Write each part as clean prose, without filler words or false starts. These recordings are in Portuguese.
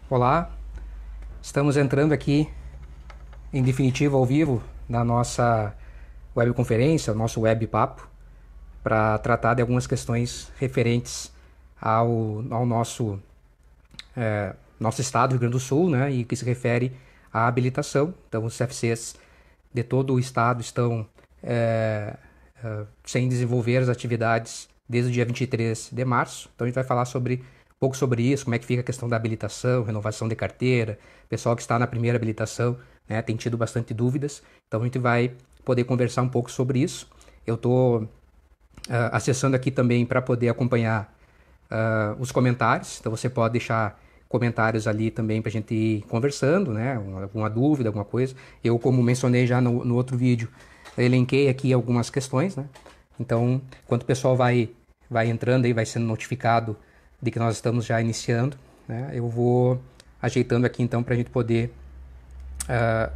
Olá, estamos entrando aqui em definitivo ao vivo na nossa webconferência, o nosso web papo, para tratar de algumas questões referentes ao nosso estado do Rio Grande do Sul, né, e que se refere à habilitação. Então, os CFCs de todo o estado estão sem desenvolver as atividades desde o dia 23 de março. Então, a gente vai falar um pouco sobre isso, como é que fica a questão da habilitação, renovação de carteira, pessoal que está na primeira habilitação, né, tem tido bastante dúvidas. Então, a gente vai poder conversar um pouco sobre isso. Eu estou acessando aqui também para poder acompanhar os comentários. Então você pode deixar comentários ali também para a gente ir conversando, né? Alguma dúvida, alguma coisa. Eu, como mencionei já no outro vídeo, elenquei aqui algumas questões, né? Então, enquanto o pessoal vai entrando aí, vai sendo notificado de que nós estamos já iniciando, né? Eu vou ajeitando aqui então para a gente poder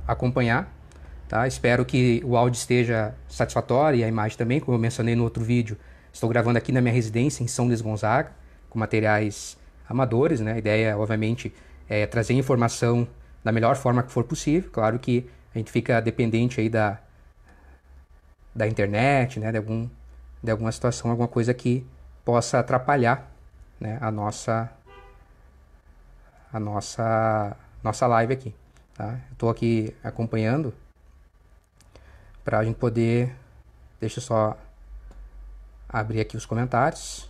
acompanhar. Tá? Espero que o áudio esteja satisfatório e a imagem também, como eu mencionei no outro vídeo. Estou gravando aqui na minha residência em São Luís Gonzaga, com materiais amadores, né? A ideia, obviamente, é trazer informação da melhor forma que for possível. Claro que a gente fica dependente aí da internet, né? De alguma situação, alguma coisa que possa atrapalhar, né? A nossa live aqui. Tá? Estou aqui acompanhando para a gente poder. Deixa eu só abrir aqui os comentários.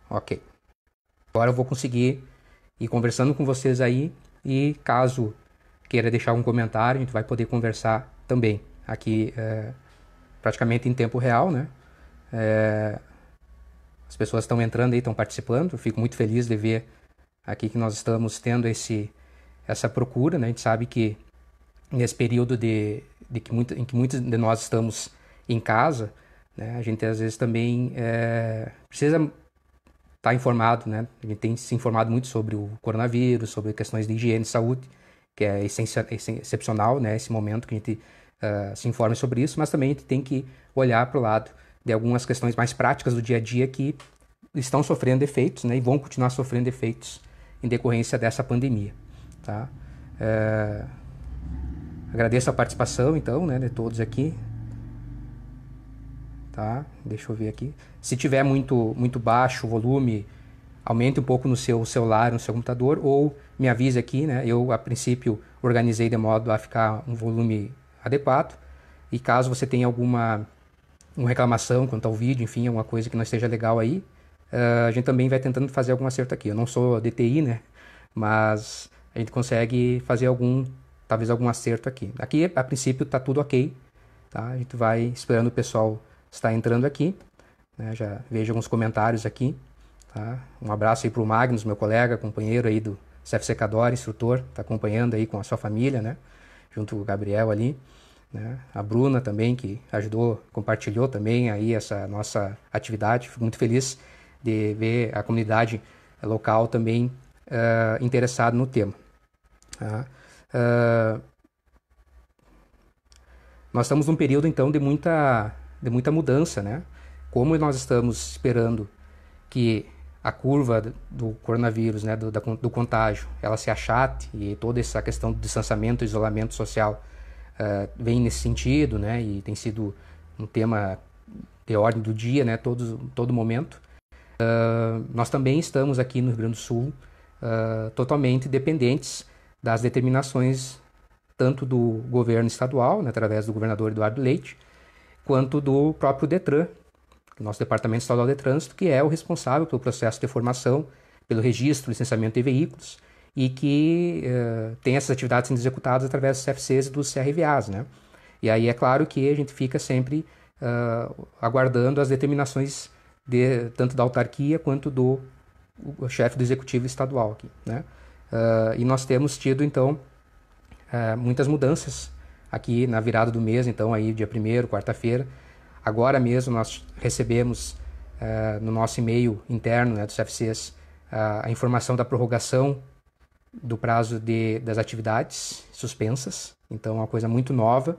Ok. Agora eu vou conseguir ir conversando com vocês aí e caso queira deixar um comentário, a gente vai poder conversar também aqui praticamente em tempo real, né? As pessoas estão entrando aí, estão participando. Eu fico muito feliz de ver aqui que nós estamos tendo essa procura, né? A gente sabe que nesse período em que muitos de nós estamos em casa, né? A gente às vezes também precisa estar informado, né? A gente tem se informado muito sobre o coronavírus, sobre questões de higiene e saúde, que é excepcional, né? Esse momento que a gente se informe sobre isso, mas também a gente tem que olhar para o lado de algumas questões mais práticas do dia a dia que estão sofrendo efeitos, né? E vão continuar sofrendo efeitos em decorrência dessa pandemia, tá? Agradeço a participação, então, né, de todos aqui. Tá? Deixa eu ver aqui. Se tiver muito baixo o volume, aumente um pouco no seu celular, no seu computador, ou me avise aqui, né? Eu, a princípio, organizei de modo a ficar um volume adequado. E caso você tenha alguma reclamação quanto ao vídeo, enfim, alguma coisa que não esteja legal aí, a gente também vai tentando fazer algum acerto aqui. Eu não sou DTI, né? Mas a gente consegue fazer talvez algum acerto aqui. Aqui, a princípio, tá tudo ok, tá? A gente vai esperando o pessoal estar entrando aqui, né? Já vejo alguns comentários aqui, tá? Um abraço aí pro Magnus, meu colega, companheiro aí do CFC Cadore, instrutor, tá acompanhando aí com a sua família, né? Junto com o Gabriel ali, né? A Bruna também, que ajudou, compartilhou também aí essa nossa atividade. Fico muito feliz de ver a comunidade local também interessado no tema. Tá? Nós estamos num período, então, de muita mudança, né? Como nós estamos esperando que a curva do coronavírus, né, do contágio, ela se achate e toda essa questão do distanciamento, isolamento social vem nesse sentido, né? E tem sido um tema de ordem do dia, né? Todo momento. Nós também estamos aqui no Rio Grande do Sul totalmente dependentes das determinações tanto do governo estadual, né, através do governador Eduardo Leite, quanto do próprio Detran, nosso Departamento Estadual de Trânsito, que é o responsável pelo processo de formação, pelo registro, licenciamento de veículos, e que tem essas atividades sendo executadas através dos CFCs e dos CRVAs, né? E aí é claro que a gente fica sempre aguardando as determinações tanto da autarquia quanto do chefe do executivo estadual aqui, né? E nós temos tido, então, muitas mudanças aqui na virada do mês, então aí dia 1º, quarta-feira. Agora mesmo nós recebemos no nosso e-mail interno, né, dos CFCs a informação da prorrogação do prazo das atividades suspensas. Então é uma coisa muito nova.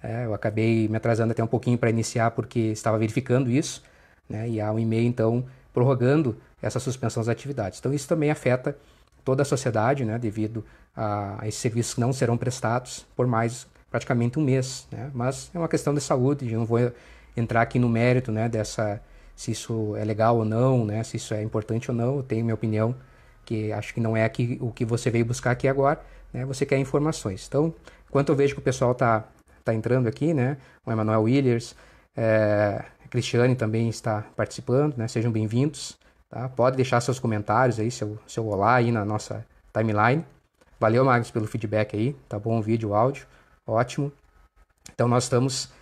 Eu acabei me atrasando até um pouquinho para iniciar porque estava verificando isso, né? E há um e-mail, então, prorrogando essa suspensão das atividades. Então, isso também afeta toda a sociedade, né? Devido a esses serviços que não serão prestados por mais praticamente um mês, né? Mas é uma questão de saúde, eu não vou entrar aqui no mérito, né, se isso é legal ou não, né, se isso é importante ou não. Eu tenho minha opinião, que acho que não é aqui o que você veio buscar aqui agora, né? Você quer informações. Então, enquanto eu vejo que o pessoal tá entrando aqui, né, o Emanuel Willers, a Cristiane também está participando, né? Sejam bem-vindos, tá? Pode deixar seus comentários aí, seu olá aí na nossa timeline. Valeu, Magnus, pelo feedback aí, tá bom o vídeo, o áudio, ótimo. Então nós estamos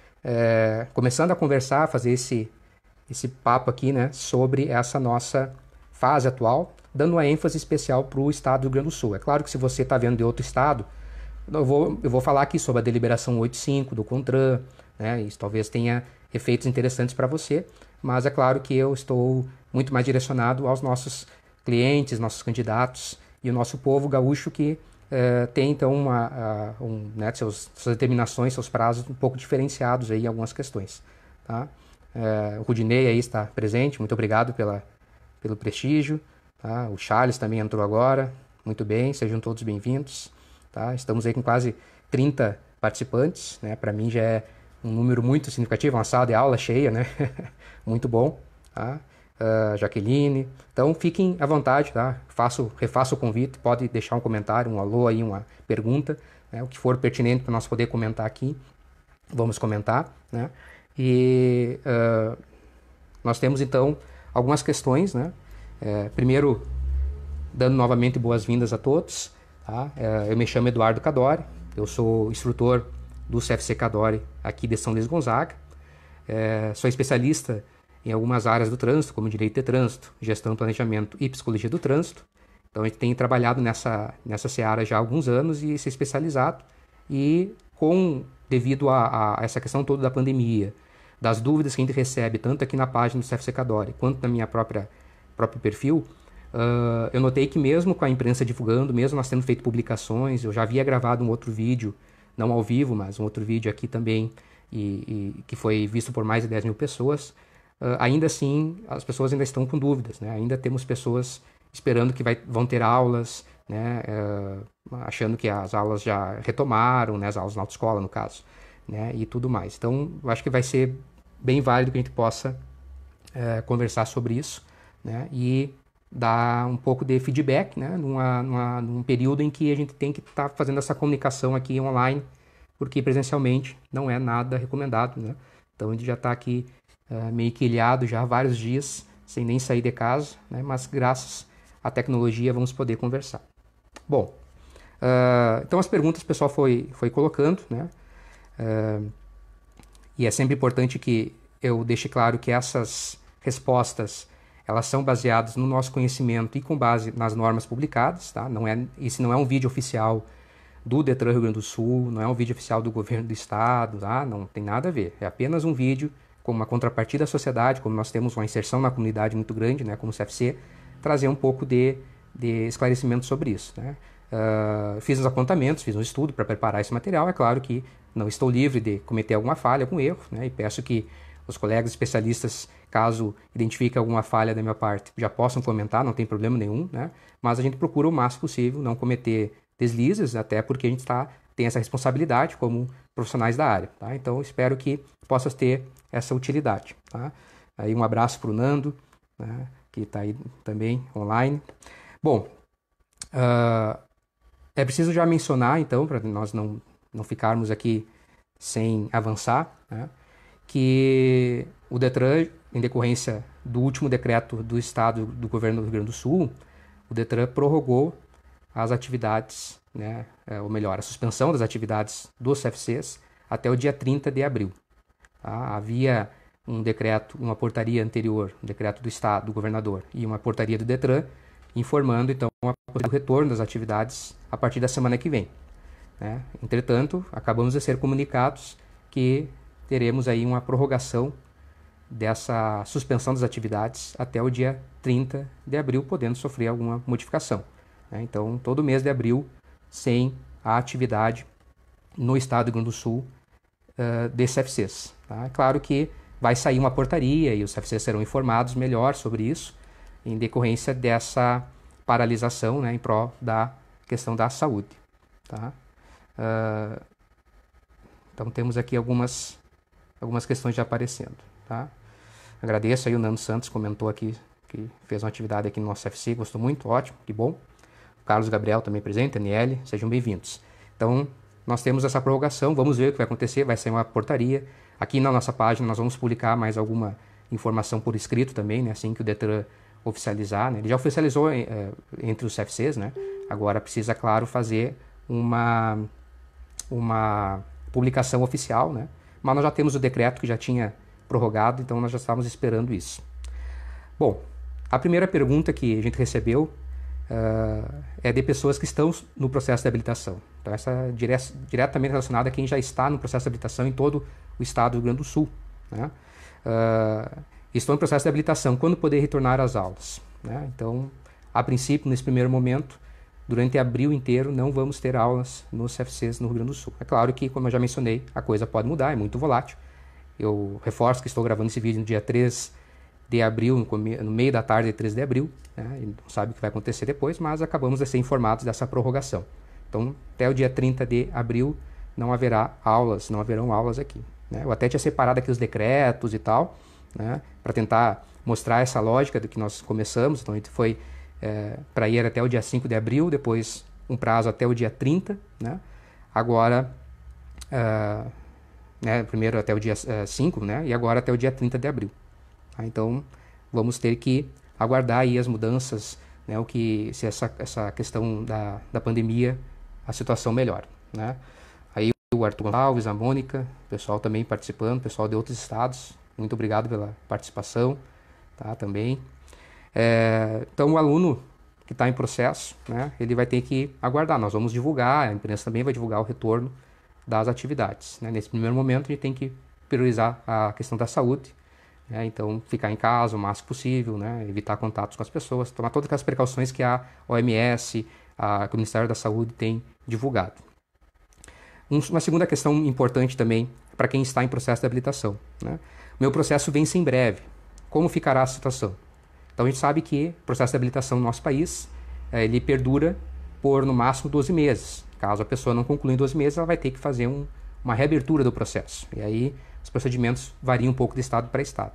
começando a conversar, a fazer esse papo aqui, né, sobre essa nossa fase atual, dando uma ênfase especial para o estado do Rio Grande do Sul. É claro que se você está vendo de outro estado, eu vou falar aqui sobre a deliberação 85 do CONTRAN, né, isso talvez tenha efeitos interessantes para você, mas é claro que eu estou muito mais direcionado aos nossos clientes, nossos candidatos e o nosso povo gaúcho que tem então né, suas determinações, seus prazos um pouco diferenciados aí em algumas questões. Tá? O Rudinei aí está presente, muito obrigado pelo prestígio. Tá? O Charles também entrou agora, muito bem, sejam todos bem-vindos. Tá? Estamos aí com quase 30 participantes, né? Para mim já é um número muito significativo, uma sala de aula cheia, né? Muito bom. Tá? Jaqueline. Então fiquem à vontade, tá? Refaço o convite, pode deixar um comentário, um alô aí, uma pergunta, né? O que for pertinente para nós poder comentar aqui, vamos comentar, né? E nós temos então algumas questões, né? Primeiro, dando novamente boas-vindas a todos, tá? Eu me chamo Eduardo Cadori, eu sou instrutor do CFC Cadori aqui de São Luís Gonzaga, sou especialista em algumas áreas do trânsito, como direito de trânsito, gestão, planejamento e psicologia do trânsito. Então a gente tem trabalhado nessa seara já há alguns anos e se especializado. E devido a essa questão toda da pandemia, das dúvidas que a gente recebe, tanto aqui na página do CFC Cadori, quanto na minha próprio perfil, eu notei que mesmo com a imprensa divulgando, mesmo nós tendo feito publicações, eu já havia gravado um outro vídeo, não ao vivo, mas um outro vídeo aqui também, e que foi visto por mais de 10 mil pessoas, ainda assim, as pessoas ainda estão com dúvidas, né? Ainda temos pessoas esperando que vão ter aulas, né? Achando que as aulas já retomaram, né? As aulas na autoescola, no caso, né? E tudo mais. Então, eu acho que vai ser bem válido que a gente possa conversar sobre isso, né? E dar um pouco de feedback, né? Num período em que a gente tem que estar fazendo essa comunicação aqui online, porque presencialmente não é nada recomendado, né? Então, a gente já está aqui meio que ilhado já há vários dias, sem nem sair de casa, né? Mas graças à tecnologia vamos poder conversar. Bom, então as perguntas o pessoal foi colocando, né? E é sempre importante que eu deixe claro que essas respostas elas são baseadas no nosso conhecimento e com base nas normas publicadas, tá? Esse não é um vídeo oficial do Detran Rio Grande do Sul, não é um vídeo oficial do governo do estado, tá? Não tem nada a ver, é apenas um vídeo como uma contrapartida à sociedade, como nós temos uma inserção na comunidade muito grande, né, como o CFC, trazer um pouco de esclarecimento sobre isso, né? Fiz uns apontamentos, fiz um estudo para preparar esse material. É claro que não estou livre de cometer alguma falha, algum erro, né? E peço que os colegas especialistas, caso identifiquem alguma falha da minha parte, já possam comentar, não tem problema nenhum, né? Mas a gente procura o máximo possível não cometer deslizes, até porque a gente tem essa responsabilidade como profissionais da área, tá? Então espero que possa ter essa utilidade, tá? Aí um abraço para o Nando, né, que está aí também online. Bom, é preciso já mencionar, então, para nós não ficarmos aqui sem avançar, né, que o Detran, em decorrência do último decreto do Estado do Governo do Rio Grande do Sul, o Detran prorrogou as atividades, né, ou melhor, a suspensão das atividades dos CFCs até o dia 30 de abril. Tá? Havia um decreto, uma portaria anterior, um decreto do Estado, do governador, e uma portaria do Detran, informando, então, o retorno das atividades a partir da semana que vem, né? Entretanto, acabamos de ser comunicados que teremos aí uma prorrogação dessa suspensão das atividades até o dia 30 de abril, podendo sofrer alguma modificação, né? Então, todo mês de abril, sem a atividade no estado do Rio Grande do Sul, de CFCs. Tá? É claro que vai sair uma portaria e os CFCs serão informados melhor sobre isso, em decorrência dessa paralisação, né, em prol da questão da saúde. Tá? Então temos aqui algumas questões já aparecendo. Tá? Agradeço aí, o Nando Santos comentou aqui que fez uma atividade aqui no nosso CFC, gostou muito, ótimo, que bom. O Carlos Gabriel também presente, Aniele, sejam bem-vindos. Então, nós temos essa prorrogação, vamos ver o que vai acontecer, vai sair uma portaria. Aqui na nossa página nós vamos publicar mais alguma informação por escrito também, né, assim que o Detran oficializar. Né? Ele já oficializou entre os CFCs, né? Agora precisa, claro, fazer uma publicação oficial, né? Mas nós já temos o decreto que já tinha prorrogado, então nós já estávamos esperando isso. Bom, a primeira pergunta que a gente recebeu é de pessoas que estão no processo de habilitação. Então, essa é diretamente relacionada a quem já está no processo de habilitação em todo o estado do Rio Grande do Sul. Né? Estou em processo de habilitação, quando poder retornar às aulas? Né? Então, a princípio, nesse primeiro momento, durante abril inteiro, não vamos ter aulas nos CFCs no Rio Grande do Sul. É claro que, como eu já mencionei, a coisa pode mudar, é muito volátil. Eu reforço que estou gravando esse vídeo no dia 3 de abril, no meio da tarde de 3 de abril, né? Não sabe o que vai acontecer depois, mas acabamos de ser informados dessa prorrogação. Então, até o dia 30 de abril não haverá aulas, não haverão aulas aqui. Né? Eu até tinha separado aqui os decretos e tal, né? Para tentar mostrar essa lógica do que nós começamos. Então, a gente foi para ir até o dia 5 de abril, depois um prazo até o dia 30, né? Agora, né, primeiro até o dia 5, né? E agora até o dia 30 de abril. Então, vamos ter que aguardar aí as mudanças, né, se essa questão da pandemia, a situação melhora. Né? Aí o Arthur Gonçalves, a Mônica, o pessoal também participando, o pessoal de outros estados, muito obrigado pela participação, tá, também. Então, o aluno que está em processo, né, ele vai ter que aguardar. Nós vamos divulgar, a imprensa também vai divulgar o retorno das atividades. Né? Nesse primeiro momento, a gente tem que priorizar a questão da saúde. Então, ficar em casa o máximo possível, né? Evitar contatos com as pessoas, tomar todas aquelas precauções que a OMS, que o Ministério da Saúde tem divulgado. Uma segunda questão importante também para quem está em processo de habilitação. Né? O meu processo vence em breve. Como ficará a situação? Então, a gente sabe que o processo de habilitação no nosso país, ele perdura por no máximo 12 meses. Caso a pessoa não conclua em 12 meses, ela vai ter que fazer uma reabertura do processo. E aí, os procedimentos variam um pouco de estado para estado.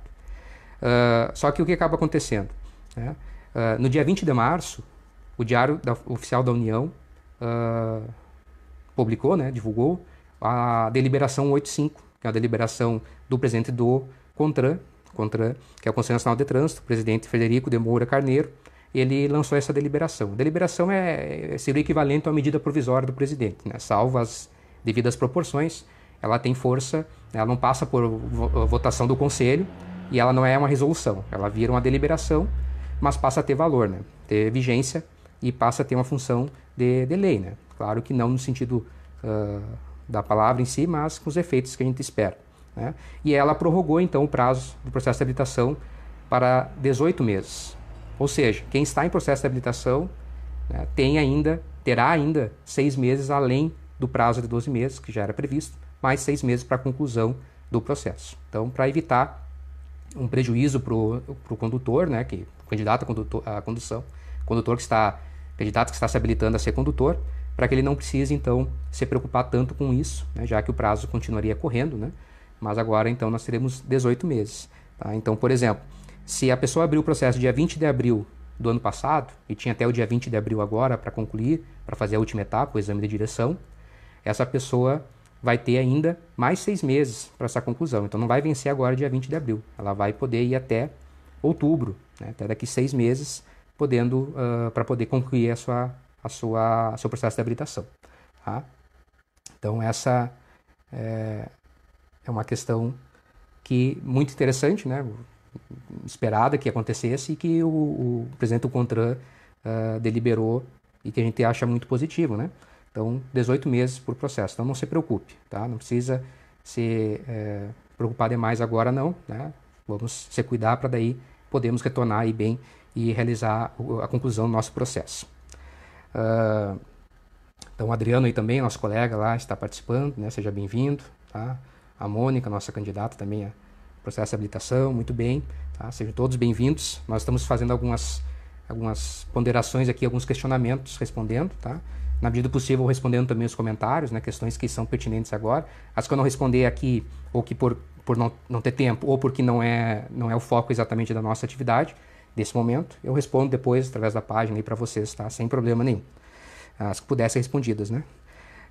Só que o que acaba acontecendo? Né? No dia 20 de março, o Diário Oficial da União publicou, né, divulgou a deliberação 85, que é a deliberação do presidente do CONTRAN, que é o Conselho Nacional de Trânsito, o presidente Frederico de Moura Carneiro. Ele lançou essa deliberação. A deliberação seria o equivalente à medida provisória do presidente, né? Salvo as devidas proporções. Ela tem força, ela não passa por votação do Conselho e ela não é uma resolução. Ela vira uma deliberação, mas passa a ter valor, né? Ter vigência e passa a ter uma função de lei. Né? Claro que não no sentido da palavra em si, mas com os efeitos que a gente espera. Né? E ela prorrogou, então, o prazo do processo de habilitação para 18 meses. Ou seja, quem está em processo de habilitação, né, terá ainda 6 meses além do prazo de 12 meses, que já era previsto, mais 6 meses para a conclusão do processo. Então, para evitar um prejuízo para o condutor, né, o candidato à condução, candidato que está se habilitando a ser condutor, para que ele não precise, então, se preocupar tanto com isso, né, já que o prazo continuaria correndo, né, mas agora, então, nós teremos 18 meses. Tá? Então, por exemplo, se a pessoa abriu o processo dia 20 de abril do ano passado, e tinha até o dia 20 de abril agora para concluir, para fazer a última etapa, o exame de direção, essa pessoa vai ter ainda mais 6 meses para essa conclusão. Então, não vai vencer agora dia 20 de abril. Ela vai poder ir até outubro, né? Até daqui 6 meses, para poder concluir seu processo de habilitação. Tá? Então, essa é uma questão muito interessante, né? Esperada que acontecesse e que o presidente do CONTRAN deliberou e que a gente acha muito positivo, né? Então, 18 meses por processo. Então, não se preocupe, tá? Não precisa se preocupar demais agora, não, né? Vamos se cuidar para daí podermos retornar aí bem e realizar a conclusão do nosso processo. Então, o Adriano aí também, nosso colega lá, está participando, né? Seja bem-vindo, tá? A Mônica, nossa candidata também processo de habilitação, muito bem, tá? Sejam todos bem-vindos. Nós estamos fazendo algumas ponderações aqui, alguns questionamentos respondendo, tá? Na medida do possível, respondendo também os comentários, né? Questões que são pertinentes agora. As que eu não responder aqui, ou que por não ter tempo, ou porque não é o foco exatamente da nossa atividade, desse momento, eu respondo depois, através da página aí para vocês, tá? Sem problema nenhum. As que pudessem ser respondidas, né?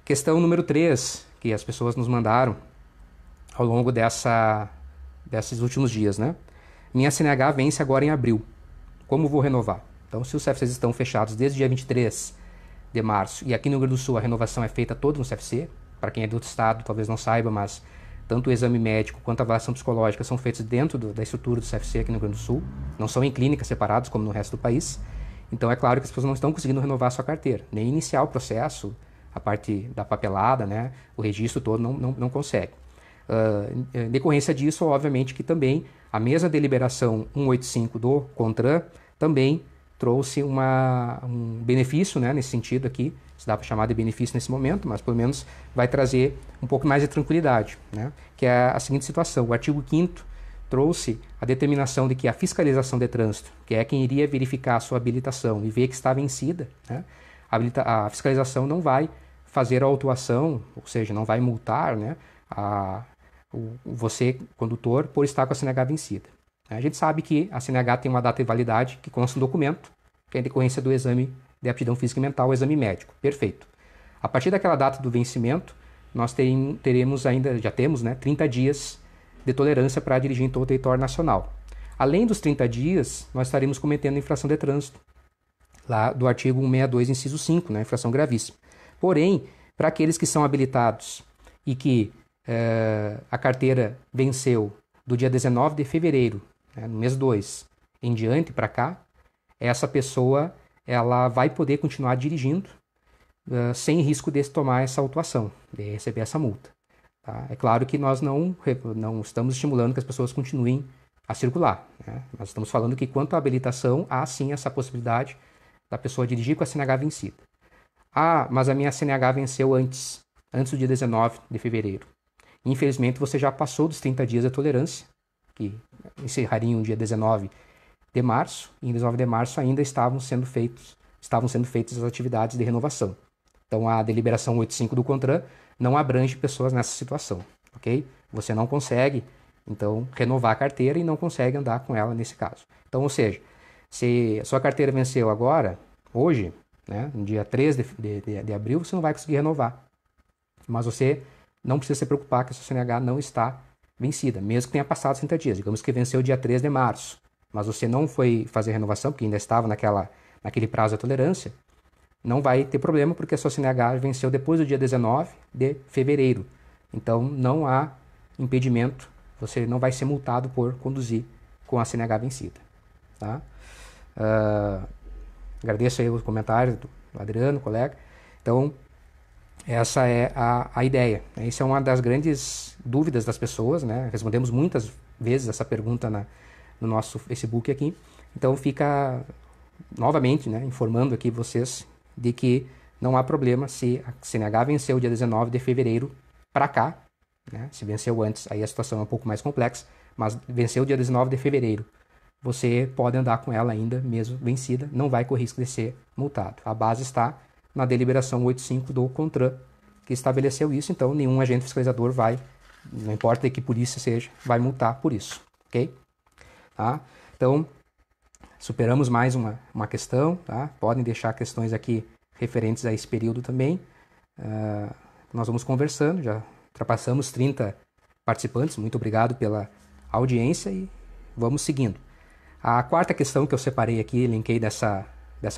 Questão número 3, que as pessoas nos mandaram ao longo desses últimos dias, né? Minha CNH vence agora em abril. Como vou renovar? Então, se os CFCs estão fechados desde o dia 23 de março, e aqui no Rio Grande do Sul a renovação é feita toda no CFC, para quem é do outro estado talvez não saiba, mas tanto o exame médico quanto a avaliação psicológica são feitos dentro da estrutura do CFC aqui no Rio Grande do Sul, não são em clínicas separadas como no resto do país. Então é claro que as pessoas não estão conseguindo renovar a sua carteira, nem iniciar o processo, a parte da papelada, né, o registro todo não consegue. Em decorrência disso, obviamente que também a mesma deliberação 185 do CONTRAN também trouxe um benefício, né, nesse sentido aqui, se dá para chamar de benefício nesse momento, mas pelo menos vai trazer um pouco mais de tranquilidade, né, que é a seguinte situação. O artigo 5º trouxe a determinação de que a fiscalização de trânsito, que é quem iria verificar a sua habilitação e ver que está vencida, né, a fiscalização não vai fazer a autuação, ou seja, não vai multar, né, você, condutor, por estar com a CNH vencida. A gente sabe que a CNH tem uma data de validade que consta no documento, que é em decorrência do exame de aptidão física e mental, o exame médico. Perfeito. A partir daquela data do vencimento, nós teremos ainda, já temos, né, 30 dias de tolerância para dirigir em todo o território nacional. Além dos 30 dias, nós estaremos cometendo infração de trânsito, lá do artigo 162, inciso 5, né, infração gravíssima. Porém, para aqueles que são habilitados e que a carteira venceu do dia 19 de fevereiro, né, no mês 2, em diante para cá, essa pessoa ela vai poder continuar dirigindo sem risco de tomar essa autuação, de receber essa multa. Tá? É claro que nós não estamos estimulando que as pessoas continuem a circular, né? Nós estamos falando que quanto à habilitação, há sim essa possibilidade da pessoa dirigir com a CNH vencida. Ah, mas a minha CNH venceu antes do dia 19 de fevereiro. Infelizmente, você já passou dos 30 dias de tolerância, que encerrariam o dia 19 de março, e em 19 de março ainda estavam sendo feitas as atividades de renovação. Então, a deliberação 85 do CONTRAN não abrange pessoas nessa situação, ok? Você não consegue, então, renovar a carteira e não consegue andar com ela nesse caso. Então, ou seja, se a sua carteira venceu agora, hoje, né, no dia 3 de abril, você não vai conseguir renovar. Mas você não precisa se preocupar que a sua CNH não está vencida, mesmo que tenha passado 30 dias. Digamos que venceu dia 3 de março, mas você não foi fazer a renovação, porque ainda estava naquele prazo de tolerância, não vai ter problema, porque a sua CNH venceu depois do dia 19 de fevereiro. Então, não há impedimento, você não vai ser multado por conduzir com a CNH vencida. Tá? Agradeço aí os comentários do Adriano, colega. Então, essa é a ideia. Essa é uma das grandes dúvidas das pessoas, né? Respondemos muitas vezes essa pergunta no nosso Facebook aqui. Então, fica novamente, né, informando aqui vocês de que não há problema se a CNH venceu dia 19 de fevereiro para cá, né? Se venceu antes, aí a situação é um pouco mais complexa, mas venceu dia 19 de fevereiro. Você pode andar com ela ainda, mesmo vencida, não vai correr risco de ser multado. A base está na deliberação 85 do CONTRAN, que estabeleceu isso, então nenhum agente fiscalizador vai, não importa de que polícia seja, vai multar por isso, ok? Tá? Então, superamos mais uma questão, tá? Podem deixar questões aqui referentes a esse período também. Nós vamos conversando, já ultrapassamos 30 participantes, muito obrigado pela audiência e vamos seguindo. A quarta questão que eu separei aqui, linkei dessa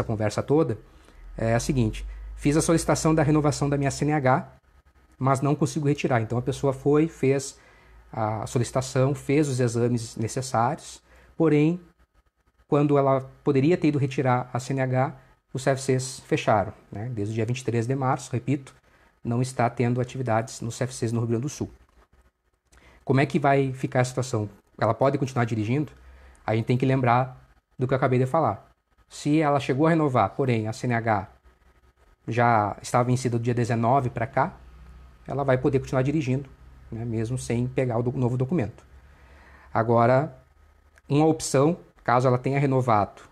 conversa toda, é a seguinte: fiz a solicitação da renovação da minha CNH, mas não consigo retirar. Então a pessoa fez a solicitação, fez os exames necessários, porém, quando ela poderia ter ido retirar a CNH, os CFCs fecharam, né? Desde o dia 23 de março, repito, não está tendo atividades nos CFCs no Rio Grande do Sul. Como é que vai ficar a situação? Ela pode continuar dirigindo? A gente tem que lembrar do que eu acabei de falar. Se ela chegou a renovar, porém a CNH já estava vencida do dia 19 para cá, ela vai poder continuar dirigindo, né, mesmo sem pegar o novo documento. Agora, uma opção, caso ela tenha renovado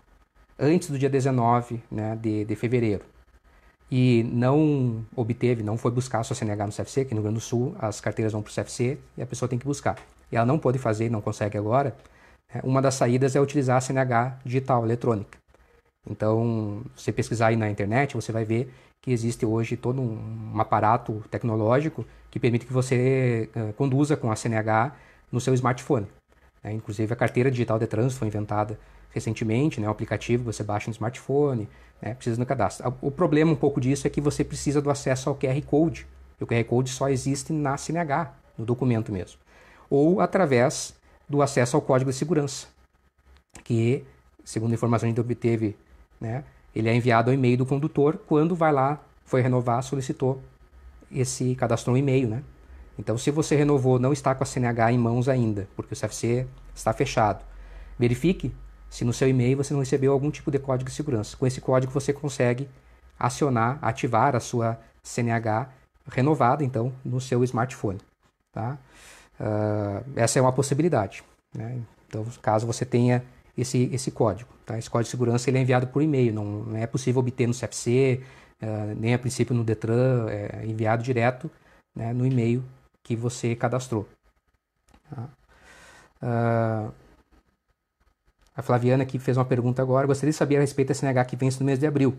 antes do dia 19, né, de fevereiro, e não obteve, não foi buscar a sua CNH no CFC, aqui no Rio Grande do Sul as carteiras vão para o CFC e a pessoa tem que buscar. E ela não pode fazer, não consegue agora, uma das saídas é utilizar a CNH digital, eletrônica. Então, se você pesquisar aí na internet, você vai ver que existe hoje todo um aparato tecnológico que permite que você conduza com a CNH no seu smartphone. Inclusive, a carteira digital de trânsito foi inventada recentemente, né? Um aplicativo que você baixa no smartphone, né? Precisa no cadastro. O problema um pouco disso é que você precisa do acesso ao QR Code. E o QR Code só existe na CNH, no documento mesmo. Ou através do acesso ao código de segurança, que, segundo a informação que a gente obteve, né, ele é enviado ao e-mail do condutor quando vai lá, foi renovar, solicitou esse cadastro no e-mail, né? Então, se você renovou, não está com a CNH em mãos ainda, porque o CFC está fechado, verifique se no seu e-mail você não recebeu algum tipo de código de segurança. Com esse código você consegue acionar, ativar a sua CNH renovada, então, no seu smartphone. Tá? Essa é uma possibilidade, né? Então, caso você tenha esse código. Tá? Esse código de segurança ele é enviado por e-mail, não é possível obter no CFC, nem a princípio no Detran, é enviado direto, né, no e-mail que você cadastrou. Tá? A Flaviana aqui fez uma pergunta agora. Gostaria de saber a respeito da CNH que vence no mês de abril.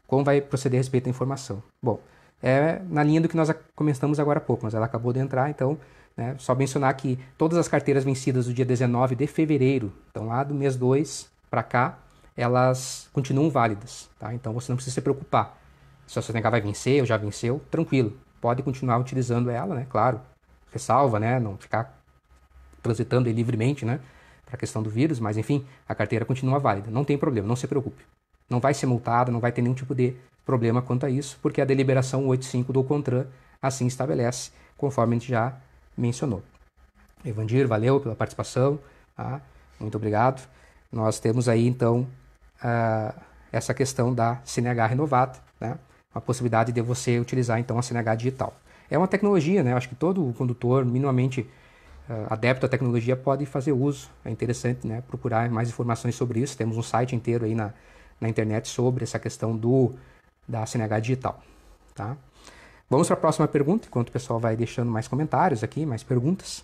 Como vai proceder a respeito da informação? Bom, é na linha do que nós comentamos agora há pouco, mas ela acabou de entrar, então, né, só mencionar que todas as carteiras vencidas do dia 19 de fevereiro, então lá do mês 2 para cá, elas continuam válidas. Tá? Então você não precisa se preocupar. Se a sua CNH vai vencer ou já venceu, tranquilo. Pode continuar utilizando ela, né? Claro, ressalva, né? Não ficar transitando livremente, né? Para a questão do vírus, mas enfim, a carteira continua válida. Não tem problema, não se preocupe. Não vai ser multada, não vai ter nenhum tipo de problema quanto a isso, porque a deliberação 85 do CONTRAN assim estabelece, conforme a gente já mencionou. Evandir, valeu pela participação, tá? Muito obrigado. Nós temos aí, então, essa questão da CNH renovada, né? A possibilidade de você utilizar, então, a CNH digital. É uma tecnologia, né? Eu acho que todo condutor minimamente adepto à tecnologia pode fazer uso. É interessante, né, procurar mais informações sobre isso. Temos um site inteiro aí na internet sobre essa questão da CNH digital. Tá? Vamos para a próxima pergunta, enquanto o pessoal vai deixando mais comentários aqui, mais perguntas.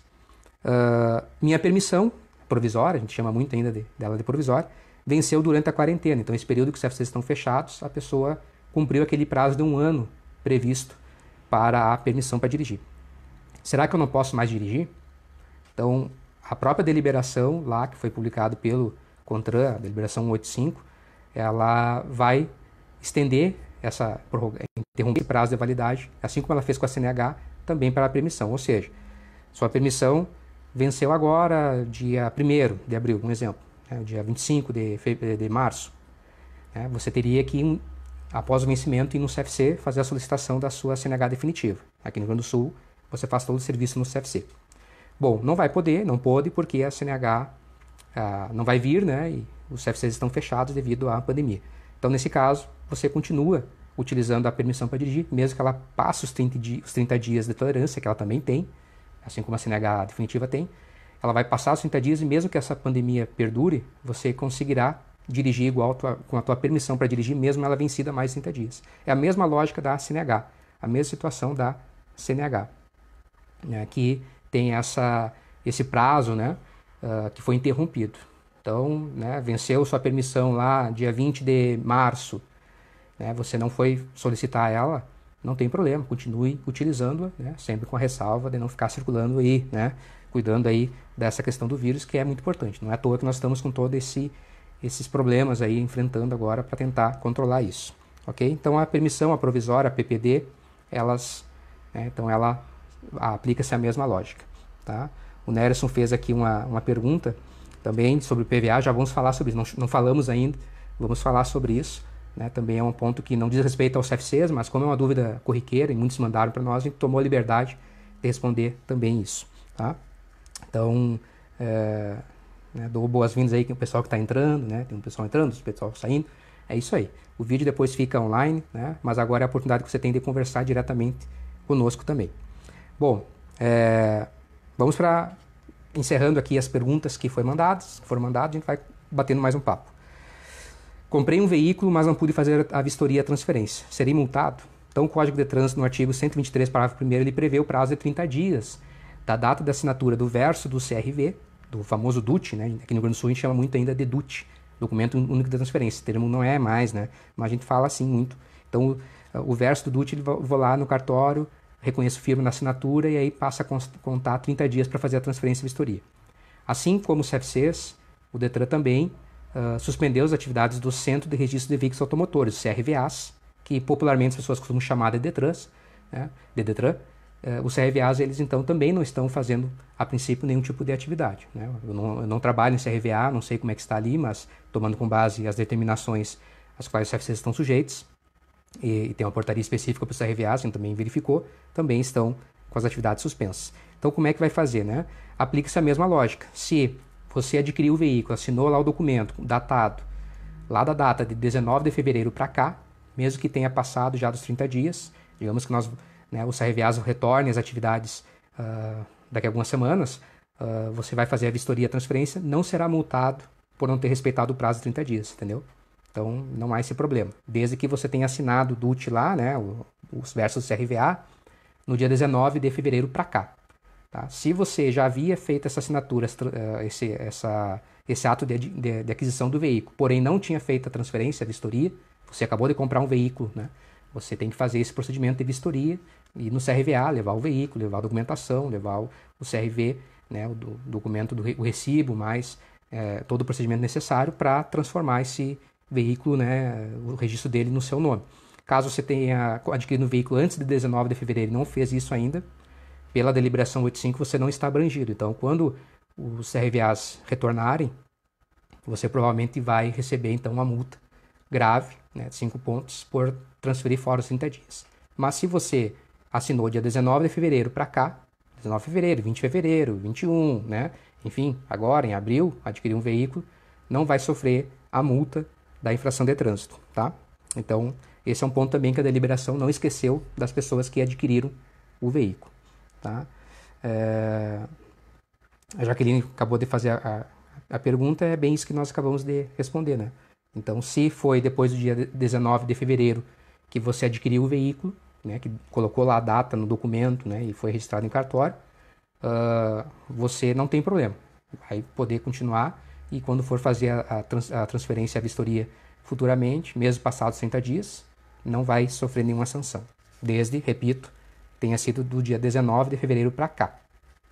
Minha permissão provisória, a gente chama muito ainda dela de provisória, venceu durante a quarentena. Então, esse período que os CFCs estão fechados, a pessoa cumpriu aquele prazo de 1 ano previsto para a permissão para dirigir. Será que eu não posso mais dirigir? Então, a própria deliberação lá, que foi publicado pelo CONTRAN, a deliberação 185, ela vai estender interromper esse prazo de validade, assim como ela fez com a CNH, também para a permissão. Ou seja, sua permissão venceu agora, dia 1º de abril, um exemplo, né, dia 25 de março. Né, você teria que, após o vencimento, ir no CFC fazer a solicitação da sua CNH definitiva. Aqui no Rio Grande do Sul, você faz todo o serviço no CFC. Bom, não vai poder, não pôde, porque a CNH não vai vir, né? E os CFCs estão fechados devido à pandemia. Então, nesse caso, você continua utilizando a permissão para dirigir, mesmo que ela passe os 30 dias de tolerância, que ela também tem, assim como a CNH definitiva tem. Ela vai passar os 30 dias e mesmo que essa pandemia perdure, você conseguirá dirigir igual com a tua permissão para dirigir, mesmo ela vencida mais 30 dias. É a mesma lógica da CNH, a mesma situação da CNH, né, que tem esse prazo, né, que foi interrompido. Então, né, venceu sua permissão lá dia 20 de março, né, você não foi solicitar ela, não tem problema, continue utilizando-a, né, sempre com a ressalva de não ficar circulando aí, né, cuidando aí dessa questão do vírus, que é muito importante. Não é à toa que nós estamos com todos esses problemas aí enfrentando agora para tentar controlar isso. Ok? Então, a permissão, a provisória, a PPD, elas, né, então ela aplica-se a mesma lógica. Tá? O Nerson fez aqui uma pergunta também sobre o PVA, já vamos falar sobre isso, não falamos ainda, vamos falar sobre isso. Né? Também é um ponto que não diz respeito aos CFCs, mas como é uma dúvida corriqueira e muitos mandaram para nós, a gente tomou a liberdade de responder também isso. Tá? Então, né, dou boas-vindas aí com o pessoal que está entrando, né? Tem um pessoal entrando, o pessoal saindo, é isso aí. O vídeo depois fica online, né? Mas agora é a oportunidade que você tem de conversar diretamente conosco também. Bom, vamos para encerrando aqui as perguntas que foram mandadas, a gente vai batendo mais um papo. Comprei um veículo, mas não pude fazer a vistoria e a transferência. Serei multado? Então, o Código de Trânsito, no artigo 123, parágrafo 1º, ele prevê o prazo de 30 dias da data da assinatura do verso do CRV, do famoso DUT, né? Aqui no Rio Grande do Sul a gente chama muito ainda de DUT, Documento Único de Transferência. Esse termo não é mais, né? Mas a gente fala assim muito. Então, o verso do DUT, eu vou lá no cartório, reconheço firma na assinatura e aí passa a contar 30 dias para fazer a transferência e vistoria. Assim como os CFCs, o DETRAN também suspendeu as atividades do Centro de Registro de Veículos Automotores, CRVAs, que popularmente as pessoas costumam chamar de DETRANs, né, de DETRAN. Os CRVAs, eles então também não estão fazendo, a princípio, nenhum tipo de atividade. Né? Eu não trabalho em CRVA, não sei como é que está ali, mas tomando com base as determinações às quais os CFCs estão sujeitos, e tem uma portaria específica para os CRVAs, a gente também verificou, também estão com as atividades suspensas. Então, como é que vai fazer? Né? Aplica-se a mesma lógica. Se você adquiriu o veículo, assinou lá o documento datado, lá da data de 19 de fevereiro para cá, mesmo que tenha passado já dos 30 dias, digamos que os CRVAs retornem às atividades daqui a algumas semanas, você vai fazer a vistoria e a transferência, não será multado por não ter respeitado o prazo de 30 dias, entendeu? Então, não há esse problema. Desde que você tenha assinado o DUT lá, né, os versos do CRVA, no dia 19 de fevereiro para cá. Tá? Se você já havia feito essa assinatura, esse ato de aquisição do veículo, porém não tinha feito a transferência, a vistoria, você acabou de comprar um veículo, né? Você tem que fazer esse procedimento de vistoria e no CRVA levar o veículo, levar a documentação, levar o CRV, né, o documento o recibo, mais todo o procedimento necessário para transformar esse veículo, né, o registro dele no seu nome. Caso você tenha adquirido um veículo antes de 19 de fevereiro e não fez isso ainda, pela deliberação 85 você não está abrangido. Então, quando os CRVAs retornarem, você provavelmente vai receber então uma multa grave, né, de 5 pontos, por transferir fora os 30 dias. Mas se você assinou dia 19 de fevereiro para cá, 19 de fevereiro, 20 de fevereiro, 21, né, enfim, agora em abril, adquirir um veículo, não vai sofrer a multa da infração de trânsito, tá? Então, esse é um ponto também que a deliberação não esqueceu das pessoas que adquiriram o veículo, tá? A Jaqueline acabou de fazer a pergunta, é bem isso que nós acabamos de responder, né? Então, se foi depois do dia 19 de fevereiro que você adquiriu o veículo, né, que colocou lá a data no documento, né, e foi registrado em cartório, você não tem problema. Vai poder continuar e quando for fazer a transferência e a vistoria futuramente, mesmo passados 30 dias, não vai sofrer nenhuma sanção. Desde, repito, tenha sido do dia 19 de fevereiro para cá.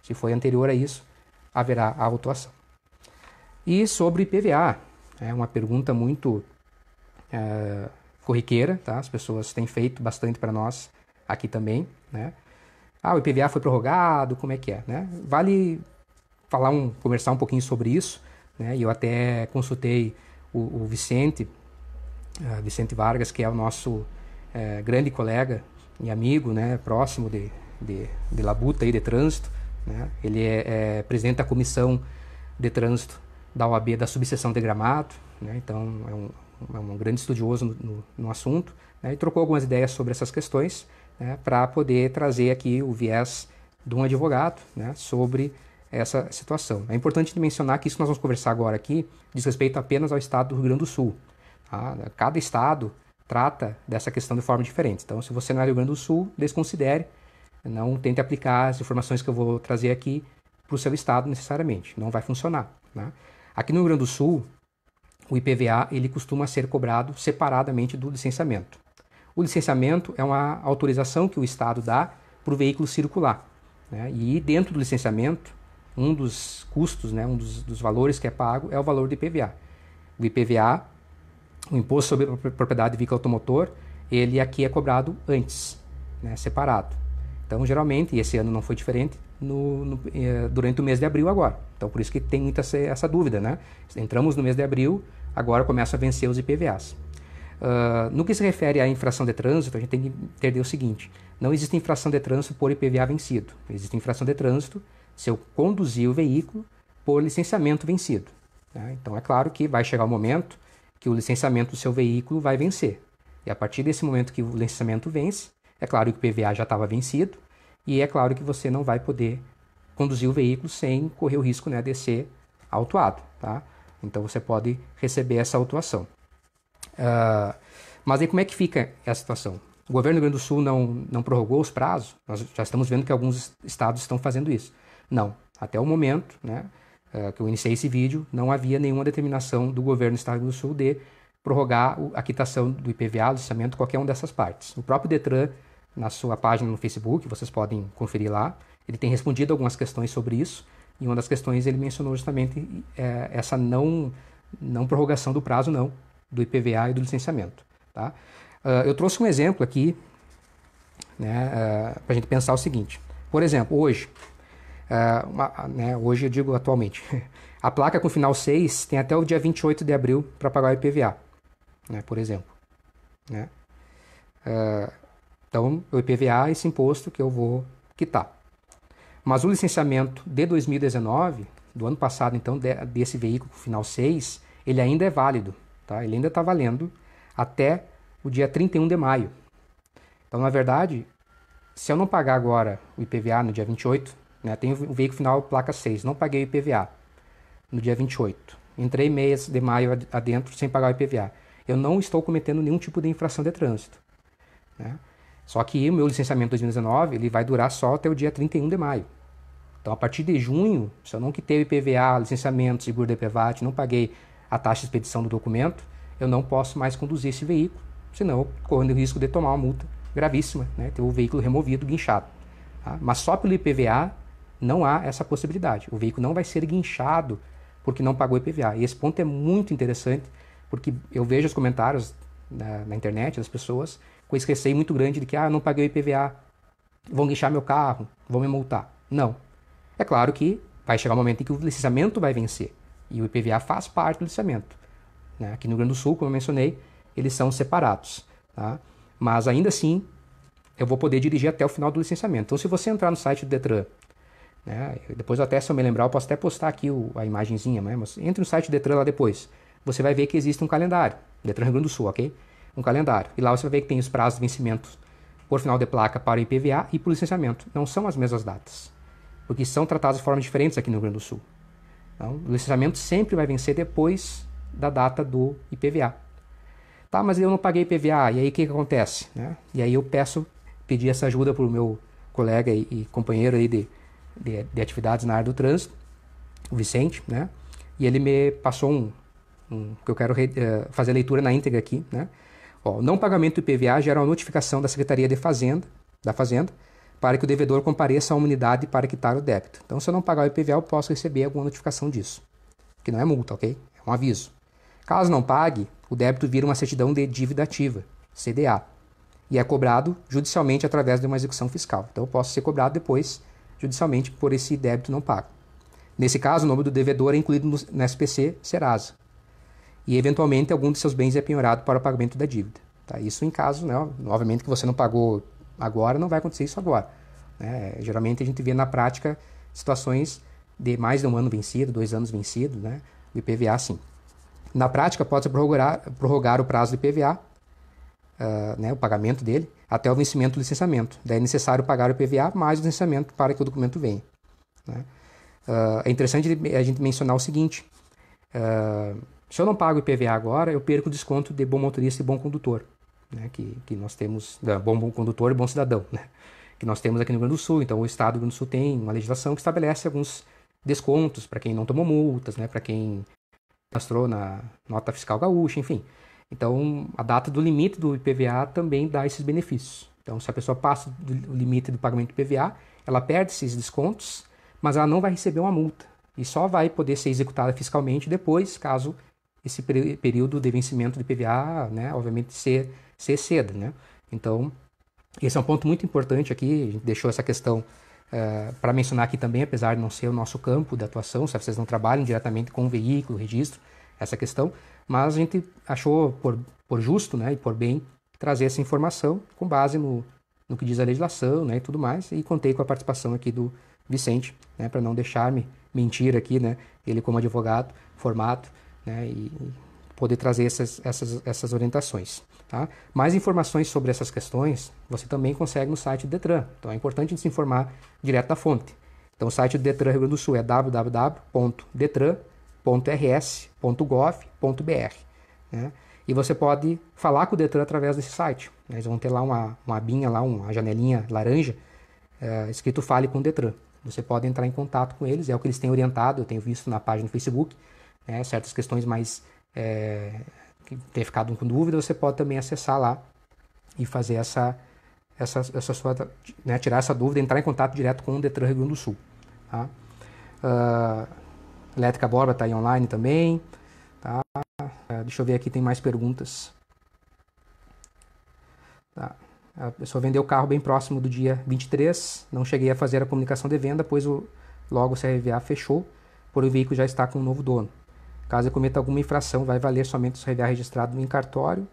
Se foi anterior a isso, haverá a autuação. E sobre IPVA, é uma pergunta muito corriqueira, tá? As pessoas têm feito bastante para nós aqui também, né? O IPVA foi prorrogado, como é que é, né? Vale conversar um pouquinho sobre isso, né? E eu até consultei o Vicente Vargas, que é o nosso grande colega e amigo, né? Próximo de labuta aí de trânsito, né? Ele é presidente da comissão de trânsito da OAB da subseção de Gramado, né? Então é um grande estudioso no assunto, né? E trocou algumas ideias sobre essas questões, né? Para poder trazer aqui o viés de um advogado, né? Sobre essa situação. É importante mencionar que isso que nós vamos conversar agora aqui diz respeito apenas ao estado do Rio Grande do Sul. Tá? Cada estado trata dessa questão de forma diferente. Então, se você não é do Rio Grande do Sul, desconsidere, não tente aplicar as informações que eu vou trazer aqui para o seu estado necessariamente. Não vai funcionar. Né? Aqui no Rio Grande do Sul, o IPVA ele costuma ser cobrado separadamente do licenciamento. O licenciamento é uma autorização que o estado dá para o veículo circular. Né? E dentro do licenciamento, um dos custos, né, um dos valores que é pago é o valor do IPVA. O IPVA, o Imposto sobre a Propriedade de Veículo Automotor, ele aqui é cobrado antes, né, separado. Então, geralmente, e esse ano não foi diferente, durante o mês de abril agora. Então, por isso que tem muita essa dúvida, né? Entramos no mês de abril, agora começam a vencer os IPVAs. No que se refere à infração de trânsito, a gente tem que entender o seguinte: não existe infração de trânsito por IPVA vencido. Existe infração de trânsito se eu conduzir o veículo por licenciamento vencido. Né? Então, é claro que vai chegar o momento que o licenciamento do seu veículo vai vencer. E a partir desse momento que o licenciamento vence, é claro que o IPVA já estava vencido e é claro que você não vai poder conduzir o veículo sem correr o risco, né, de ser autuado, tá? Então você pode receber essa autuação. Mas aí como é que fica essa situação? O governo do Rio Grande do Sul não prorrogou os prazos? Nós já estamos vendo que alguns estados estão fazendo isso. Não. Até o momento, né, que eu iniciei esse vídeo, não havia nenhuma determinação do governo do estado do Rio Grande do Sul de prorrogar a quitação do IPVA, licenciamento, qualquer uma dessas partes. O próprio Detran, na sua página no Facebook, vocês podem conferir lá, ele tem respondido algumas questões sobre isso, e uma das questões ele mencionou justamente essa não prorrogação do prazo, não, do IPVA e do licenciamento. Tá? Eu trouxe um exemplo aqui, né, para a gente pensar o seguinte. Por exemplo, hoje, hoje eu digo atualmente, a placa com final 6 tem até o dia 28 de abril para pagar o IPVA, né, por exemplo. Né? Então, o IPVA é esse imposto que eu vou quitar. Mas o licenciamento de 2019, do ano passado, então, desse veículo com final 6, ele ainda é válido. Tá? Ele ainda está valendo até o dia 31 de maio. Então, na verdade, se eu não pagar agora o IPVA no dia 28, né, tenho o veículo final placa 6, não paguei o IPVA no dia 28, entrei mês de maio adentro sem pagar o IPVA, eu não estou cometendo nenhum tipo de infração de trânsito. Né? Só que o meu licenciamento 2019 ele vai durar só até o dia 31 de maio. Então, a partir de junho, se eu não quitei o IPVA, licenciamento, seguro de PVAT, não paguei a taxa de expedição do documento, eu não posso mais conduzir esse veículo, senão correndo o risco de tomar uma multa gravíssima, né? Ter o veículo removido, guinchado. Tá? Mas só pelo IPVA não há essa possibilidade. O veículo não vai ser guinchado porque não pagou IPVA. E esse ponto é muito interessante, porque eu vejo os comentários na internet das pessoas com esse receio muito grande de que eu não paguei o IPVA, vão guinchar meu carro, vão me multar. Não. É claro que vai chegar um momento em que o licenciamento vai vencer. E o IPVA faz parte do licenciamento. Né? Aqui no Rio Grande do Sul, como eu mencionei, eles são separados. Tá? Mas ainda assim, eu vou poder dirigir até o final do licenciamento. Então, se você entrar no site do Detran, né, depois até, se eu me lembrar, eu posso até postar aqui a imagenzinha, né, mas entre no site do Detran lá depois, você vai ver que existe um calendário, Detran Rio Grande do Sul, ok? Um calendário. E lá você vai ver que tem os prazos de vencimento por final de placa para o IPVA e para o licenciamento. Não são as mesmas datas, porque são tratados de formas diferentes aqui no Rio Grande do Sul. Então, o licenciamento sempre vai vencer depois da data do IPVA. Tá, mas eu não paguei IPVA, e aí o que acontece? Né? E aí eu pedi essa ajuda para o meu colega e companheiro aí de atividades na área do trânsito, o Vicente, né? E ele me passou que eu quero fazer a leitura na íntegra aqui, né? Ó, o não pagamento do IPVA gera uma notificação da Secretaria da Fazenda, para que o devedor compareça à unidade para quitar o débito. Então, se eu não pagar o IPVA, eu posso receber alguma notificação disso, que não é multa, ok? É um aviso. Caso não pague, o débito vira uma certidão de dívida ativa, CDA, e é cobrado judicialmente através de uma execução fiscal. Então, eu posso ser cobrado depois, judicialmente, por esse débito não pago. Nesse caso, o nome do devedor é incluído no SPC Serasa. E, eventualmente, algum de seus bens é penhorado para o pagamento da dívida. Tá? Isso em caso, né, obviamente, que você não pagou agora, não vai acontecer isso agora. Né? Geralmente, a gente vê na prática situações de mais de um ano vencido, 2 anos vencido, né? O IPVA, sim. Na prática, pode-se prorrogar o prazo do IPVA, né, o pagamento dele, até o vencimento do licenciamento. Daí é necessário pagar o IPVA mais o licenciamento para que o documento venha. Né? É interessante a gente mencionar o seguinte, se eu não pago o IPVA agora, eu perco o desconto de bom motorista e bom condutor, né, que nós temos, bom condutor e bom cidadão, né, que nós temos aqui no Rio Grande do Sul. Então, o Estado do Rio Grande do Sul tem uma legislação que estabelece alguns descontos para quem não tomou multas, né, para quem mostrou na nota fiscal gaúcha, enfim. Então, a data do limite do IPVA também dá esses benefícios. Então, se a pessoa passa do limite do pagamento do IPVA, ela perde esses descontos, mas ela não vai receber uma multa. E só vai poder ser executada fiscalmente depois, caso esse período de vencimento do IPVA, né, obviamente, se exceda. Né? Então, esse é um ponto muito importante aqui. A gente deixou essa questão para mencionar aqui também, apesar de não ser o nosso campo de atuação, se vocês não trabalham diretamente com o veículo, registro, essa questão, mas a gente achou por justo, né, e por bem trazer essa informação com base no que diz a legislação, né, e tudo mais, e contei com a participação aqui do Vicente, né, para não deixar-me mentir aqui, né, ele como advogado formado, né, e poder trazer essas orientações. Tá? Mais informações sobre essas questões você também consegue no site do Detran. Então é importante se informar direto da fonte. Então o site do Detran Rio Grande do Sul é www.detran.rs.gov.br, né? E você pode falar com o Detran através desse site. Eles vão ter lá uma abinha, lá, uma janelinha laranja, escrito Fale com o Detran. Você pode entrar em contato com eles, é o que eles têm orientado, eu tenho visto na página do Facebook, né, certas questões mais que tem ficado com dúvida, você pode também acessar lá e fazer essa sua, né, tirar essa dúvida, entrar em contato direto com o Detran Rio Grande do Sul. Tá? Elétrica Borba está aí online também. Tá? Deixa eu ver aqui, tem mais perguntas. Tá. A pessoa vendeu o carro bem próximo do dia 23, não cheguei a fazer a comunicação de venda, pois logo o CRVA fechou, porém o veículo já está com um novo dono. Caso eu cometa alguma infração, vai valer somente o CRVA registrado no cartório,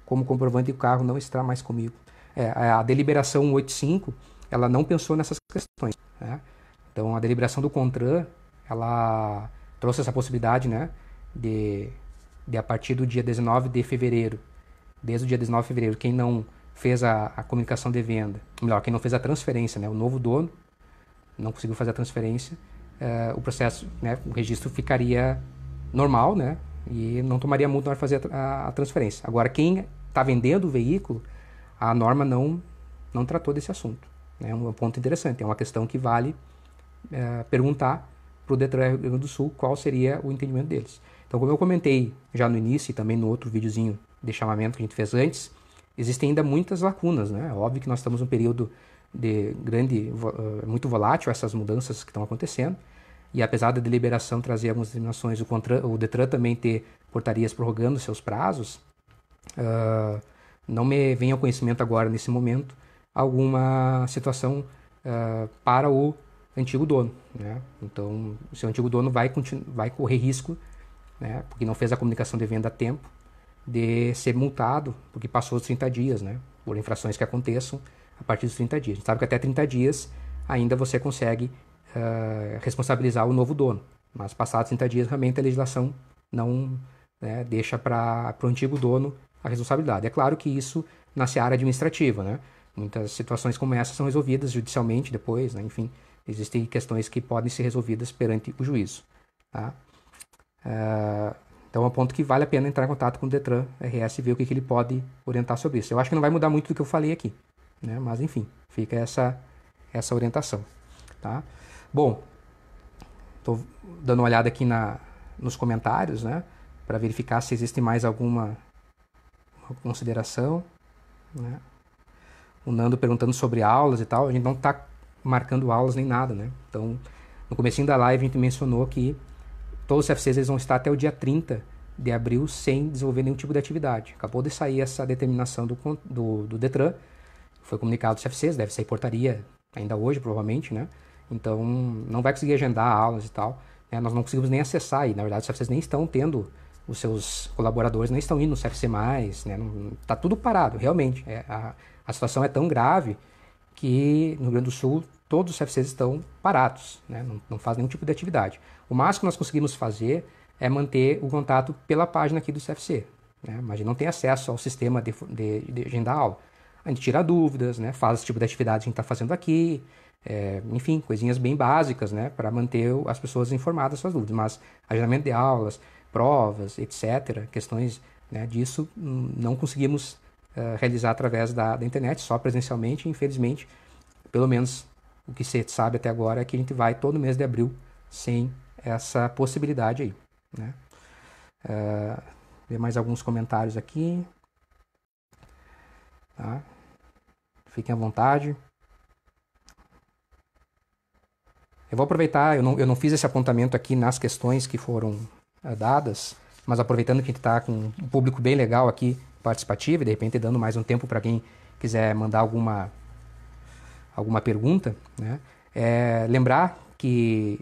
como comprovante de que o carro não está mais comigo. A deliberação 185, ela não pensou nessas questões, né? Então, a deliberação do CONTRAN, ela trouxe essa possibilidade, né, de a partir do dia 19 de fevereiro, desde o dia 19 de fevereiro, quem não fez a comunicação de venda, melhor, quem não fez a transferência, né, o novo dono não conseguiu fazer a transferência, o processo, né, o registro ficaria normal, né, e não tomaria multa na hora de fazer a transferência. Agora, quem está vendendo o veículo, a norma não tratou desse assunto. É um ponto interessante, é uma questão que vale perguntar para o Detran Rio Grande do Sul qual seria o entendimento deles. Então, como eu comentei já no início e também no outro videozinho de chamamento que a gente fez antes, existem ainda muitas lacunas, né? É óbvio que nós estamos num período de muito volátil, essas mudanças que estão acontecendo, e apesar da deliberação trazer algumas determinações, o Detran também ter portarias prorrogando seus prazos, não me vem ao conhecimento agora, nesse momento, alguma situação para o antigo dono, né? Então, o seu antigo dono vai correr risco, né, porque não fez a comunicação de venda a tempo, de ser multado, porque passou os 30 dias, né, por infrações que aconteçam a partir dos 30 dias. A gente sabe que até 30 dias ainda você consegue responsabilizar o novo dono, mas passados 30 dias, realmente a legislação não, né, deixa para o antigo dono a responsabilidade. É claro que isso na seara administrativa, né? Muitas situações como essa são resolvidas judicialmente depois, né? Enfim, existem questões que podem ser resolvidas perante o juízo. Tá? Então é um ponto que vale a pena entrar em contato com o Detran RS e ver o que ele pode orientar sobre isso. Eu acho que não vai mudar muito do que eu falei aqui, né? Mas enfim, fica essa orientação. Tá? Bom, estou dando uma olhada aqui nos comentários, né, para verificar se existe mais alguma consideração, né? O Nando perguntando sobre aulas e tal, a gente não está marcando aulas nem nada, né? Então, no comecinho da live a gente mencionou que todos os CFCs eles vão estar até o dia 30 de abril sem desenvolver nenhum tipo de atividade. Acabou de sair essa determinação do Detran, foi comunicado aos CFCs, deve sair portaria ainda hoje, provavelmente, né? Então, não vai conseguir agendar aulas e tal, né? Nós não conseguimos nem acessar, e na verdade os CFCs nem estão tendo, os seus colaboradores nem estão indo no CFC+, né? Tá tudo parado, realmente. A situação é tão grave que no Rio Grande do Sul todos os CFCs estão parados, né? Não fazem nenhum tipo de atividade. O máximo que nós conseguimos fazer é manter o contato pela página aqui do CFC, né? Mas a gente não tem acesso ao sistema de agendar aula. A gente tira dúvidas, né? Faz esse tipo de atividade que a gente está fazendo aqui, enfim, coisinhas bem básicas, né? Para manter as pessoas informadas das suas dúvidas. Mas agendamento de aulas, provas, etc., questões, né, disso não conseguimos realizar através da internet, só presencialmente. Infelizmente, pelo menos o que você sabe até agora é que a gente vai todo mês de abril sem essa possibilidade aí, né? Ver mais alguns comentários aqui, tá? Fiquem à vontade. Eu vou aproveitar, eu não fiz esse apontamento aqui nas questões que foram dadas, mas aproveitando que a gente está com um público bem legal aqui, participativo, e de repente dando mais um tempo para quem quiser mandar alguma pergunta, né? Lembrar que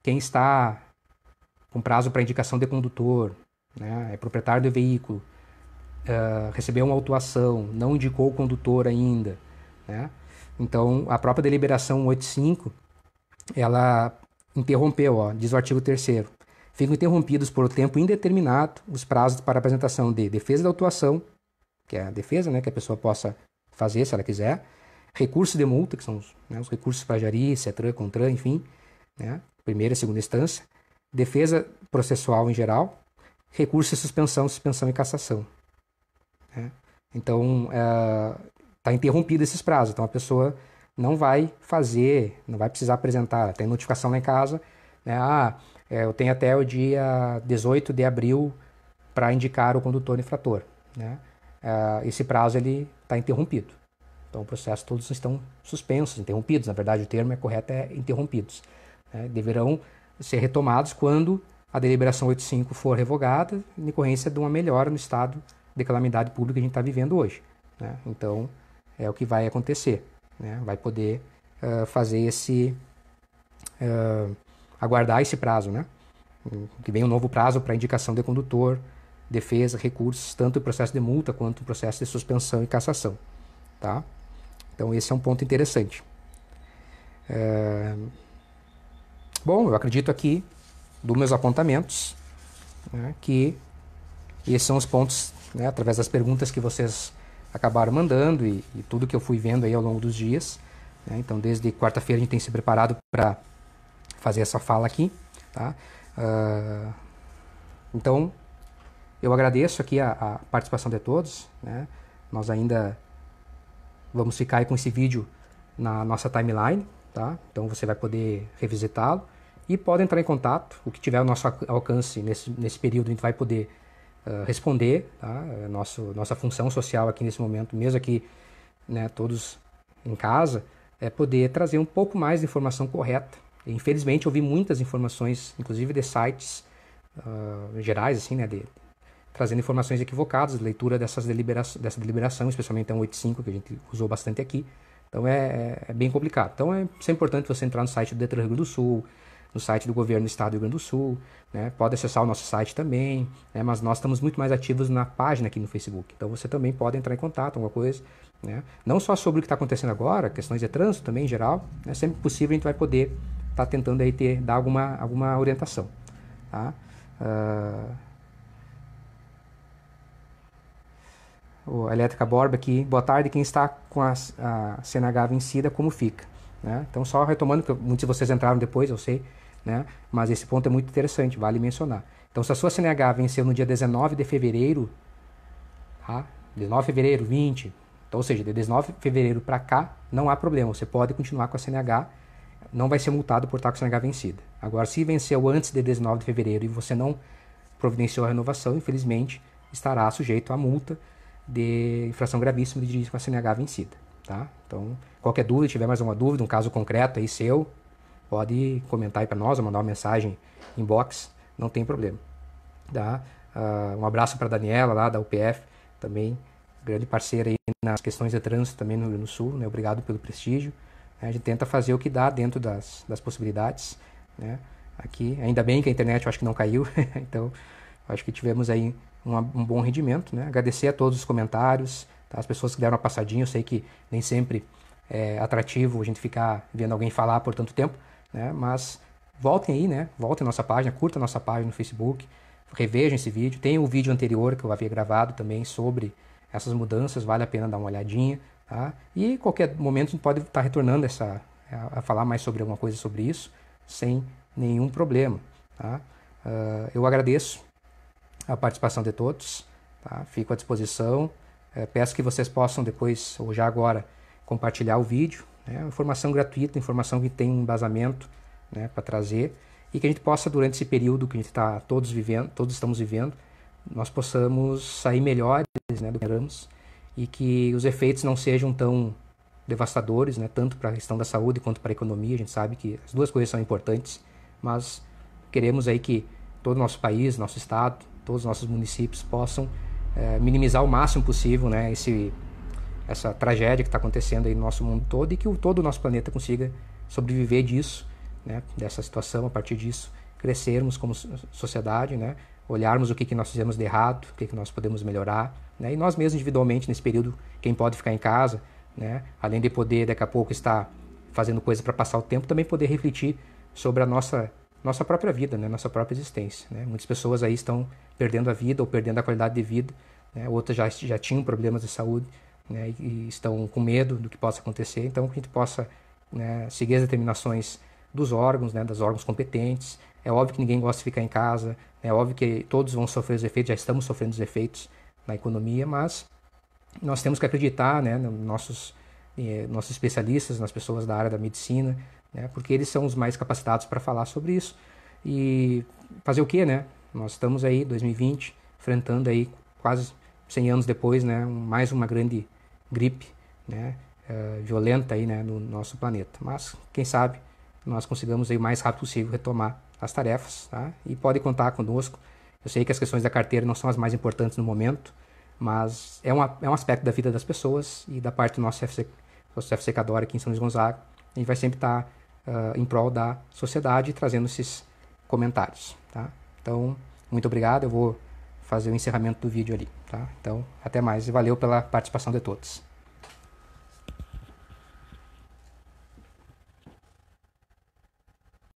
quem está com prazo para indicação de condutor, né, é proprietário do veículo, recebeu uma autuação, não indicou o condutor ainda, né? Então, a própria deliberação 185, ela interrompeu, diz o artigo 3º, ficam interrompidos por tempo indeterminado os prazos para apresentação de defesa da autuação, que é a defesa, né, que a pessoa possa fazer se ela quiser, recurso de multa, que são os recursos para Jari, CETRAN, CONTRAN, enfim, né, primeira e segunda instância, defesa processual em geral, recurso de suspensão, suspensão e cassação. Né? Então, está interrompido esses prazos. Então, a pessoa não vai precisar apresentar, tem notificação lá em casa, né? Eu tenho até o dia 18 de abril para indicar o condutor infrator. Né? Esse prazo está interrompido. Então, o processo todos estão suspensos, interrompidos. Na verdade, o termo correto é interrompidos. Né? Deverão ser retomados quando a deliberação 85 for revogada, em decorrência de uma melhora no estado de calamidade pública que a gente está vivendo hoje. Né? Então, é o que vai acontecer. Né? Vai poder fazer aguardar esse prazo, né? Que vem um novo prazo para indicação de condutor, defesa, recursos, tanto o processo de multa quanto o processo de suspensão e cassação. Tá? Então, esse é um ponto interessante. Bom, eu acredito aqui, dos meus apontamentos, né, que esses são os pontos, né, através das perguntas que vocês acabaram mandando e tudo que eu fui vendo aí ao longo dos dias. Né? Então, desde quarta-feira a gente tem se preparado para fazer essa fala aqui. Tá? Então, eu agradeço aqui a participação de todos. Né? Nós ainda vamos ficar aí com esse vídeo na nossa timeline. Tá? Então, você vai poder revisitá-lo. E pode entrar em contato. O que tiver ao nosso alcance nesse período, a gente vai poder responder. Tá? Nossa função social aqui nesse momento, mesmo aqui, né, todos em casa, é poder trazer um pouco mais de informação correta. Infelizmente, eu vi muitas informações, inclusive de sites gerais, assim, né, trazendo informações equivocadas, leitura dessa deliberação, especialmente a 185, que a gente usou bastante aqui. Então, é bem complicado. Então, é sempre importante você entrar no site do Detran Rio Grande do Sul, no site do Governo do Estado do Rio Grande do Sul, né? Pode acessar o nosso site também, né? Mas nós estamos muito mais ativos na página aqui no Facebook. Então, você também pode entrar em contato, alguma coisa, né? Não só sobre o que está acontecendo agora, questões de trânsito também em geral, né? Sempre que possível a gente vai poder estar tentando aí dar alguma orientação. Tá? A Elétrica Borba aqui, boa tarde, quem está com a CNH vencida, como fica? Né? Então, só retomando, que muitos de vocês entraram depois, eu sei, né? Mas esse ponto é muito interessante, vale mencionar. Então, se a sua CNH venceu no dia 19 de fevereiro, tá? 19 de fevereiro, 20, então, ou seja, de 19 de fevereiro para cá, não há problema, você pode continuar com a CNH, não vai ser multado por estar com a CNH vencida. Agora, se venceu antes de 19 de fevereiro e você não providenciou a renovação, infelizmente, estará sujeito à multa de infração gravíssima de dirigir com a CNH vencida. Tá? Então, qualquer dúvida, tiver mais uma dúvida, um caso concreto aí seu, pode comentar aí para nós, ou mandar uma mensagem inbox, não tem problema. Tá? Um abraço para a Daniela lá da UPF, também grande parceira aí nas questões de trânsito também no Rio Grande do Sul, né? Obrigado pelo prestígio. A gente tenta fazer o que dá dentro das possibilidades. Né? Aqui, ainda bem que a internet eu acho que não caiu, então acho que tivemos aí um bom rendimento. Né? Agradecer a todos os comentários, tá? As pessoas que deram uma passadinha, eu sei que nem sempre é atrativo a gente ficar vendo alguém falar por tanto tempo, né? Mas voltem aí, né? Voltem à nossa página, curta a nossa página no Facebook, revejam esse vídeo. Tem o vídeo anterior que eu havia gravado também sobre essas mudanças, vale a pena dar uma olhadinha. Tá? E qualquer momento a gente pode estar retornando a falar mais sobre alguma coisa sobre isso, sem nenhum problema. Tá? Eu agradeço a participação de todos, tá? Fico à disposição. Peço que vocês possam depois, ou já agora, compartilhar o vídeo. Né? Informação gratuita, informação que tem um embasamento, né, para trazer, e que a gente possa, durante esse período que a gente está todos estamos vivendo, nós possamos sair melhores, né, do que éramos, e que os efeitos não sejam tão devastadores, né, tanto para a questão da saúde quanto para a economia. A gente sabe que as duas coisas são importantes, mas queremos aí que todo o nosso país, nosso estado, todos os nossos municípios possam minimizar o máximo possível, né, essa tragédia que está acontecendo aí no nosso mundo todo, e que todo o nosso planeta consiga sobreviver disso, né, dessa situação. A partir disso, crescermos como sociedade, né, olharmos o que nós fizemos de errado, o que nós podemos melhorar, né, e nós mesmos individualmente nesse período, quem pode ficar em casa, né, além de poder daqui a pouco estar fazendo coisa para passar o tempo, também poder refletir sobre a nossa própria vida, né, nossa própria existência. Né. Muitas pessoas aí estão perdendo a vida ou perdendo a qualidade de vida, né, outras já tinham problemas de saúde, né, e estão com medo do que possa acontecer. Então, que a gente possa, né, seguir as determinações dos órgãos, né, dos órgãos competentes. É óbvio que ninguém gosta de ficar em casa, é óbvio que todos vão sofrer os efeitos, já estamos sofrendo os efeitos na economia, mas nós temos que acreditar, né, nos nossos especialistas, nas pessoas da área da medicina, né, porque eles são os mais capacitados para falar sobre isso. E fazer o quê, né? Nós estamos aí, 2020, enfrentando aí quase 100 anos depois, né, mais uma grande gripe, né, violenta aí, né, no nosso planeta. Mas quem sabe nós consigamos aí o mais rápido possível retomar as tarefas, tá? E pode contar conosco. Eu sei que as questões da carteira não são as mais importantes no momento, mas é um aspecto da vida das pessoas e da parte do nosso CFC Cadore aqui em São Luís Gonzaga. A gente vai sempre estar em prol da sociedade trazendo esses comentários, tá? Então, muito obrigado. Eu vou fazer o encerramento do vídeo ali, tá? Então, até mais e valeu pela participação de todos.